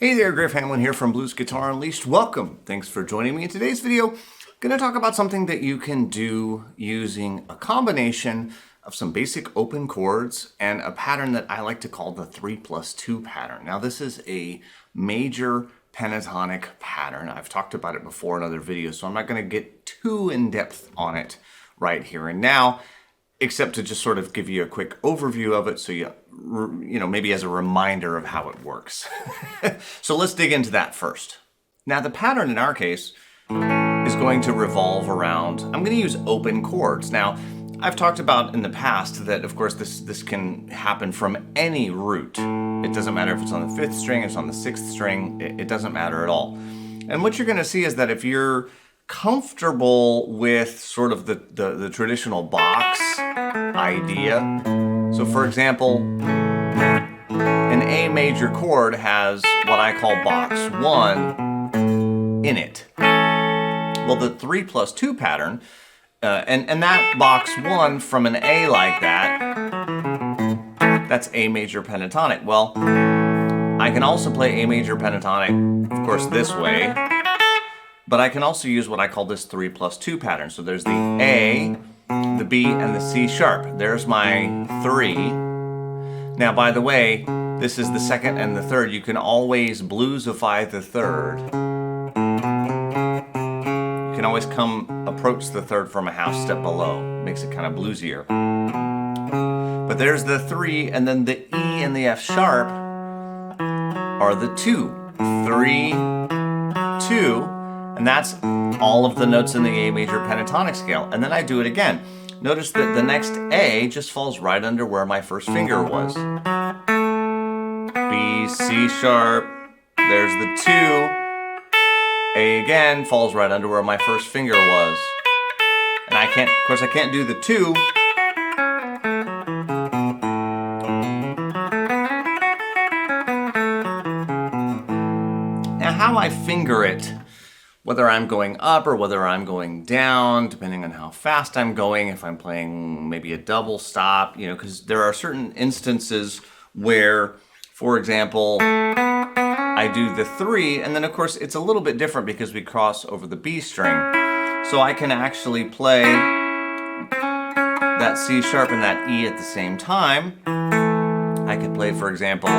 Hey there, Griff Hamlin here from Blues Guitar Unleashed. Welcome. Thanks for joining me. In today's video, I'm going to talk about something that you can do using a combination of some basic open chords and a pattern that I like to call the 3+2 pattern. Now, this is a major pentatonic pattern. I've talked about it before in other videos, so I'm not going to get too in-depth on it right here and now, except to just sort of give you a quick overview of it so you know, maybe as a reminder of how it works. So let's dig into that first. Now, the pattern in our case is going to revolve around, I'm going to use open chords. Now, I've talked about in the past that, of course, this can happen from any root. It doesn't matter if it's on the 5th string, it's on the 6th string, it doesn't matter at all. And what you're going to see is that if you're comfortable with sort of the traditional box idea. So for example, an A major chord has what I call box 1 in it. Well, the 3+2 pattern, and that box 1 from an A like that, that's A major pentatonic. Well, I can also play A major pentatonic, of course, this way, but I can also use what I call this 3+2 pattern. So there's the A, the B, and the C sharp. There's my 3. Now, by the way, this is the 2nd and the 3rd. You can always bluesify the 3rd. You can always approach the 3rd from a half step below. Makes it kind of bluesier. But there's the 3, and then the E and the F sharp are the 2. 3, 2. And that's all of the notes in the A major pentatonic scale. And then I do it again. Notice that the next A just falls right under where my first finger was. B, C sharp, there's the 2. A again falls right under where my first finger was. And I can't, of course I can't do the 2. Now how I finger it, whether I'm going up or whether I'm going down, depending on how fast I'm going, if I'm playing maybe a double stop, you know, because there are certain instances where, for example, I do the 3, and then of course it's a little bit different because we cross over the B string. So I can actually play that C sharp and that E at the same time. I could play, for example,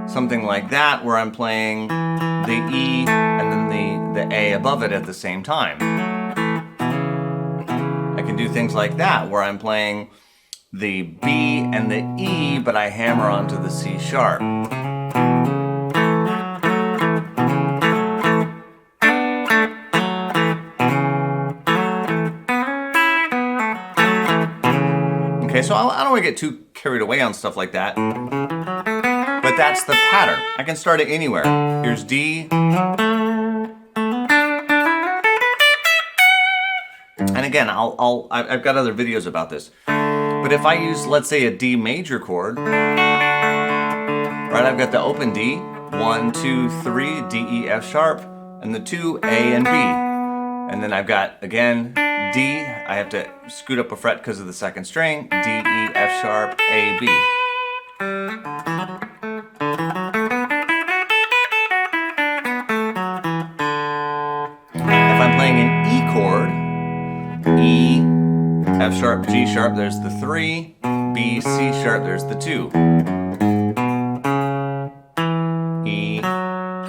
something like that where I'm playing the E and then the A above it at the same time. I can do things like that where I'm playing the B and the E, but I hammer onto the C sharp. Okay, so I don't want to get too carried away on stuff like that. But that's the pattern. I can start it anywhere. Here's D. And again, I've got other videos about this. But if I use, let's say, a D major chord, right, I've got the open D, 1, 2, 3, D, E, F sharp, and the 2, A and B. And then I've got, again, D, I have to scoot up a fret because of the 2nd string, D, E, F sharp, A, B. If I'm playing an E chord, E, F sharp, G sharp, there's the 3, B, C sharp, there's the 2. E,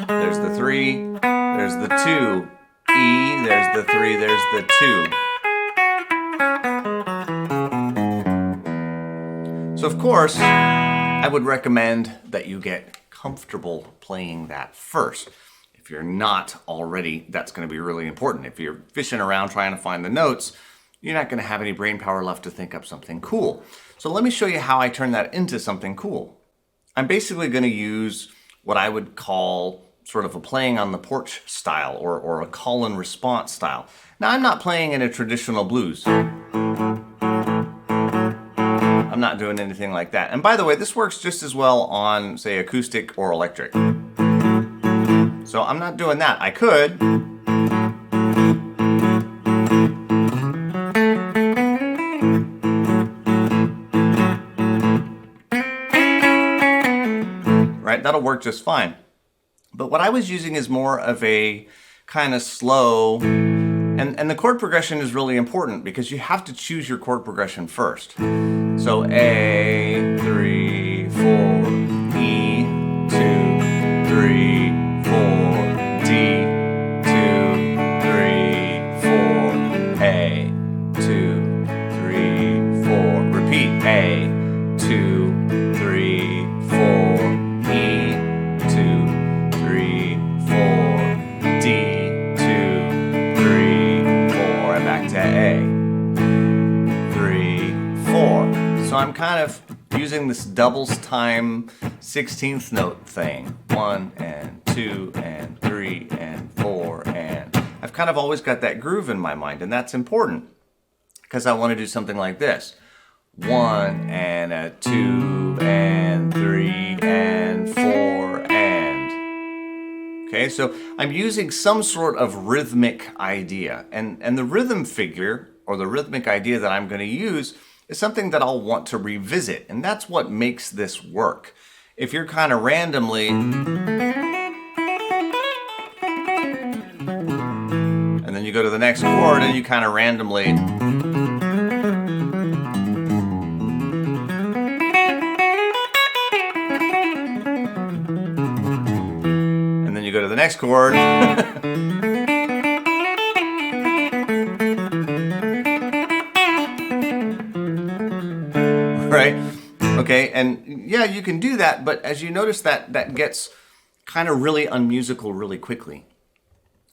there's the 3, there's the 2. E, there's the 3, there's the 2. So of course, I would recommend that you get comfortable playing that first. If you're not already, that's going to be really important. If you're fishing around trying to find the notes, you're not going to have any brain power left to think up something cool. So let me show you how I turn that into something cool. I'm basically going to use what I would call sort of a playing on the porch style or a call and response style. Now, I'm not playing in a traditional blues. I'm not doing anything like that. And by the way, this works just as well on, say, acoustic or electric. So I'm not doing that. I could. Right? That'll work just fine. But what I was using is more of a kind of slow, and the chord progression is really important because you have to choose your chord progression first. So A, 3, 4, E, 2, 3, 4, D, 2, 3, 4, A, 2, 3, 4. Repeat. A, 2, 3, 4, E, 2, 3, 4, D, 2, 3, 4, and back to A, 3, 4. So I'm kind of using this doubles time 16th note thing. 1 and 2 and 3 and 4, and I've kind of always got that groove in my mind, and that's important because I want to do something like this. 1 and a 2 and 3 and 4 and. Okay, so I'm using some sort of rhythmic idea, and the rhythm figure or the rhythmic idea that I'm going to use is something that I'll want to revisit, and that's what makes this work. If you're kind of randomly, and then you go to the next chord and you kind of randomly, and then you go to the next chord, right? Okay, and yeah, you can do that, but as you notice that gets kind of really unmusical really quickly.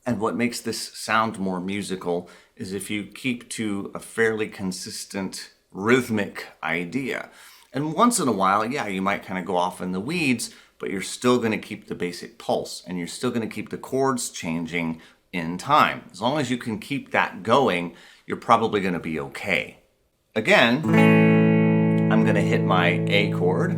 And what makes this sound more musical is if you keep to a fairly consistent rhythmic idea. And once in a while, yeah, you might kind of go off in the weeds, but you're still going to keep the basic pulse, and you're still going to keep the chords changing in time. As long as you can keep that going, you're probably going to be okay. Again, I'm going to hit my A chord.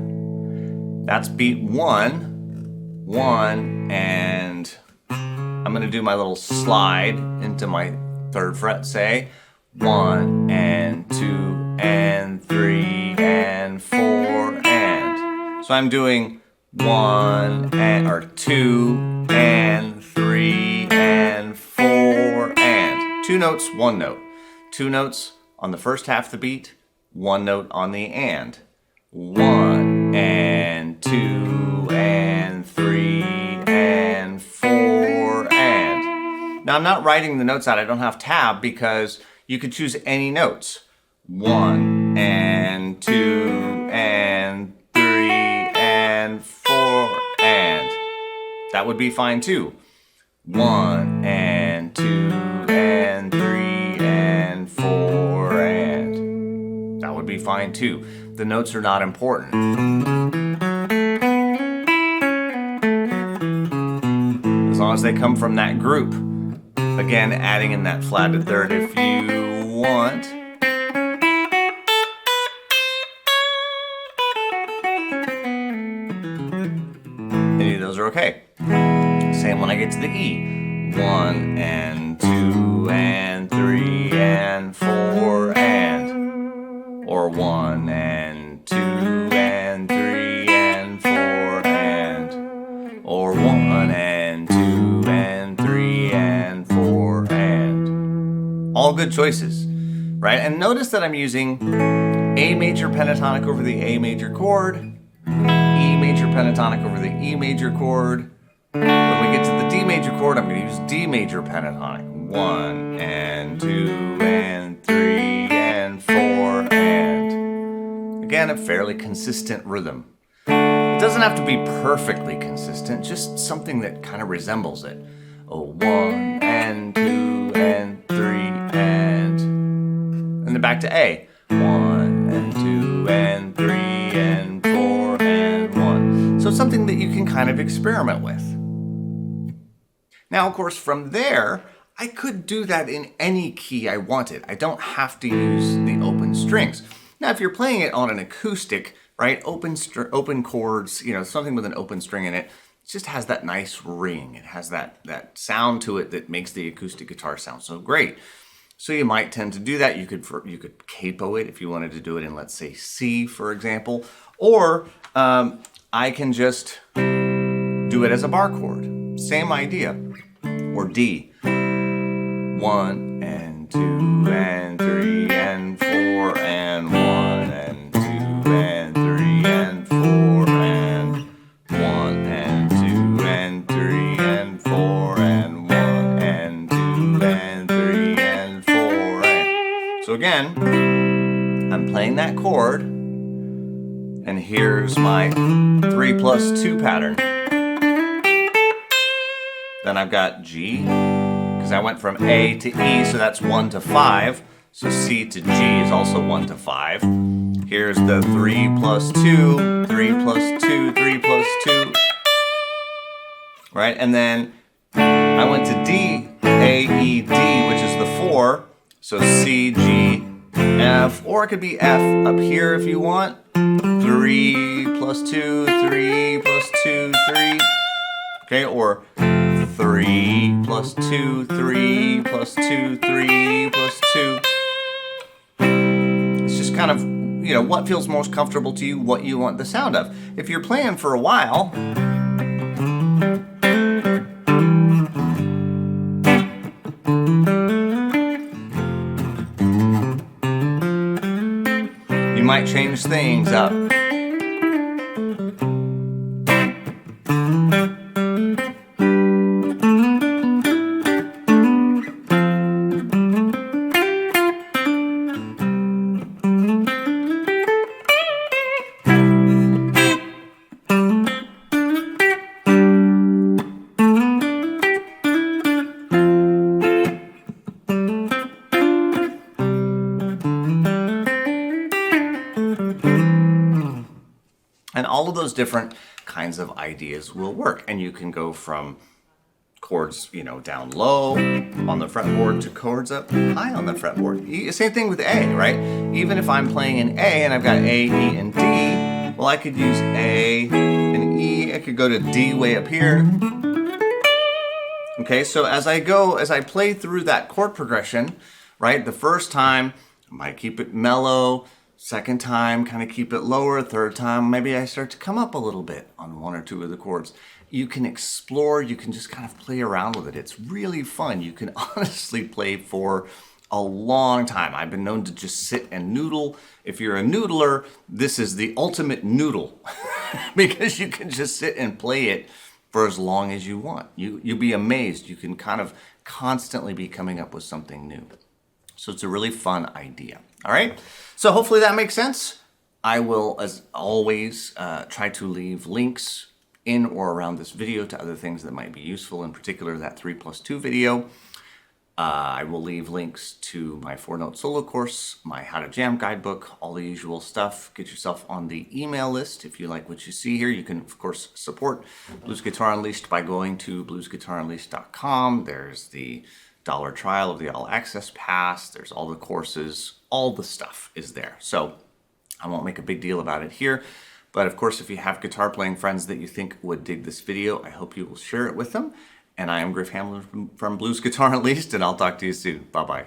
That's beat 1, 1, and I'm going to do my little slide into my 3rd fret, say 1 and 2 and 3 and 4 and. So I'm doing 1 and or 2 and 3 and 4 and. 2 notes, 1 note. 2 notes on the first half of the beat, 1 note on the and. 1 and 2 and 3 and 4 and. Now I'm not writing the notes out. I don't have tab because you could choose any notes. 1 and 2 and 3 and 4 and. That would be fine too. 1 and 2 and 3 and 4 and. That would be fine too. The notes are not important. As long as they come from that group. Again, adding in that flatted third if you want. Any of those are okay. Same when I get to the E. 1 and 2 and 3 and 4 and. Or 1 and 2 and 3 and 4 and. Or 1 and 2 and 3 and 4 and. All good choices, right? And notice that I'm using A major pentatonic over the A major chord, E major pentatonic over the E major chord. When we get to the D major chord, I'm going to use D major pentatonic. 1 and 2 and 3 and 4 and. Again, a fairly consistent rhythm. It doesn't have to be perfectly consistent, just something that kind of resembles it. 1 and 2 and 3 and then back to A. 1 and 2 and 3 and 4 and 1. So something that you can kind of experiment with. Now, of course, from there, I could do that in any key I wanted. I don't have to use the open strings. Now, if you're playing it on an acoustic, right, open chords, you know, something with an open string in it, it just has that nice ring. It has that sound to it that makes the acoustic guitar sound so great. So you might tend to do that. You could capo it if you wanted to do it in, let's say, C, for example. Or I can just do it as a bar chord. Same idea. Or D. 1 and 2 and 3 and 4 and 1 and 2 and 3 and 4 and 1 and 2 and 3 and 4 and 1 and 2 and 3 and 4 and... So again, I'm playing that chord, and here's my 3+2 pattern. Then I've got G, because I went from A to E, so that's 1 to 5. So C to G is also 1 to 5. Here's the 3+2, 3+2, 3+2. Right, and then I went to D, A, E, D, which is the 4. So C, G, F, or it could be F up here if you want. 3+2, 3+2, 3. Okay, or 3+2, 3+2, 3+2. It's just kind of, you know, what feels most comfortable to you, what you want the sound of. If you're playing for a while, you might change things up. And all of those different kinds of ideas will work. And you can go from chords, you know, down low on the fretboard to chords up high on the fretboard. Same thing with A, right? Even if I'm playing in A and I've got A, E, and D, well, I could use A and E. I could go to D way up here. Okay, so as I play through that chord progression, right? The first time, I might keep it mellow. Second time, kind of keep it lower. Third time, maybe I start to come up a little bit on 1 or 2 of the chords. You can explore, you can just kind of play around with it. It's really fun. You can honestly play for a long time. I've been known to just sit and noodle. If you're a noodler, this is the ultimate noodle because you can just sit and play it for as long as you want. You'll be amazed. You can kind of constantly be coming up with something new. So it's a really fun idea. All right, so hopefully that makes sense. I will, as always, try to leave links in or around this video to other things that might be useful, in particular that 3+2 video. I will leave links to my 4-note solo course, my How to Jam guidebook, all the usual stuff. Get yourself on the email list if you like what you see here. You can, of course, support Blues Guitar Unleashed by going to bluesguitarunleashed.com. There's the $1 trial of the All Access Pass. There's all the courses. All the stuff is there. So I won't make a big deal about it here. But of course, if you have guitar playing friends that you think would dig this video, I hope you will share it with them. And I am Griff Hamlin from Blues Guitar Unleashed, and I'll talk to you soon. Bye-bye.